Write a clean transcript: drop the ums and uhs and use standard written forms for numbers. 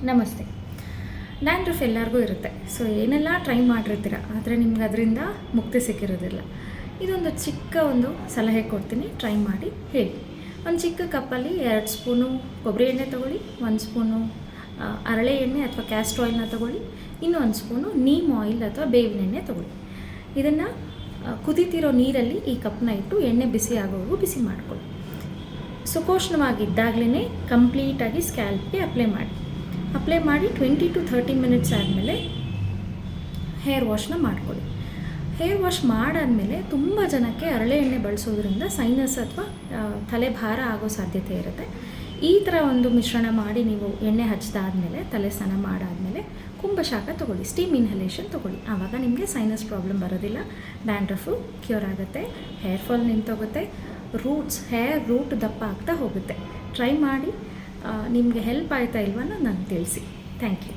ನಮಸ್ತೆ. ಡ್ಯಾಂಡ್ರಫ್ ಎಲ್ಲರಿಗೂ ಇರುತ್ತೆ. ಸೊ ಏನೆಲ್ಲ ಟ್ರೈ ಮಾಡಿರ್ತೀರ, ಆದರೆ ನಿಮ್ಗೆ ಅದರಿಂದ ಮುಕ್ತಿ ಸಿಕ್ಕಿರೋದಿಲ್ಲ. ಇದೊಂದು ಚಿಕ್ಕ ಸಲಹೆ ಕೊಡ್ತೀನಿ, ಟ್ರೈ ಮಾಡಿ ಹೇಳಿ. ಒಂದು ಚಿಕ್ಕ ಕಪ್ಪಲ್ಲಿ 2 ಸ್ಪೂನು ಕೊಬ್ಬರಿ ಎಣ್ಣೆ ತೊಗೊಳ್ಳಿ, 1 ಸ್ಪೂನು ಹರಳೆ ಎಣ್ಣೆ ಅಥವಾ ಕ್ಯಾಸ್ಟರ್ ಆಯಿಲ್ನ ತೊಗೊಳ್ಳಿ, ಇನ್ನು 1 ಸ್ಪೂನು ನೀಮ್ ಆಯಿಲ್ ಅಥವಾ ಬೇವಿನ ಎಣ್ಣೆ ತೊಗೊಳ್ಳಿ. ಇದನ್ನು ಕುದೀತಿರೋ ನೀರಲ್ಲಿ ಈ ಕಪ್ನ ಇಟ್ಟು ಎಣ್ಣೆ ಬಿಸಿ ಆಗೋವರೆಗೂ ಬಿಸಿ ಮಾಡಿಕೊಳ್ಳಿ. ಸುಕೋಷ್ಣವಾಗಿದ್ದಾಗಲೇ ಕಂಪ್ಲೀಟಾಗಿ ಸ್ಕ್ಯಾಲ್ಪ್ಗೆ ಅಪ್ಲೈ ಮಾಡಿ 20 to 30 ಮಿನಿಟ್ಸ್ ಆದಮೇಲೆ ಹೇರ್ ವಾಶ್ನ ಮಾಡ್ಕೊಳ್ಳಿ. ಹೇರ್ ವಾಶ್ ಮಾಡಾದಮೇಲೆ ತುಂಬ ಜನಕ್ಕೆ ಹರಳೆ ಎಣ್ಣೆ ಬಳಸೋದ್ರಿಂದ ಸೈನಸ್ ಅಥವಾ ತಲೆ ಭಾರ ಆಗೋ ಸಾಧ್ಯತೆ ಇರುತ್ತೆ. ಈ ಥರ ಮಿಶ್ರಣ ಮಾಡಿ ನೀವು ಎಣ್ಣೆ ಹಚ್ಚಿದಾದ್ಮೇಲೆ ತಲೆ ಸ್ನಾನ ಮಾಡಾದಮೇಲೆ ಕುಂಭಶಾಖ ತೊಗೊಳ್ಳಿ, ಸ್ಟೀಮ್ ಇನ್ಹಲೇಷನ್ ತೊಗೊಳ್ಳಿ. ಆವಾಗ ನಿಮಗೆ ಸೈನಸ್ ಪ್ರಾಬ್ಲಮ್ ಬರೋದಿಲ್ಲ, ಡ್ಯಾಂಡ್ರಫು ಕ್ಯೂರ್ ಆಗುತ್ತೆ, ಹೇರ್ ಫಾಲ್ ನಿಂತೋಗುತ್ತೆ, ಹೇರ್ ರೂಟ್ ದಪ್ಪ ಆಗ್ತಾ ಹೋಗುತ್ತೆ. ಟ್ರೈ ಮಾಡಿ. ನಿಮಗೆ ಹೆಲ್ಪ್ ಆಯ್ತಾ ಇಲ್ವನ್ನ ನನಗೆ ತಿಳಿಸಿ. Thank you.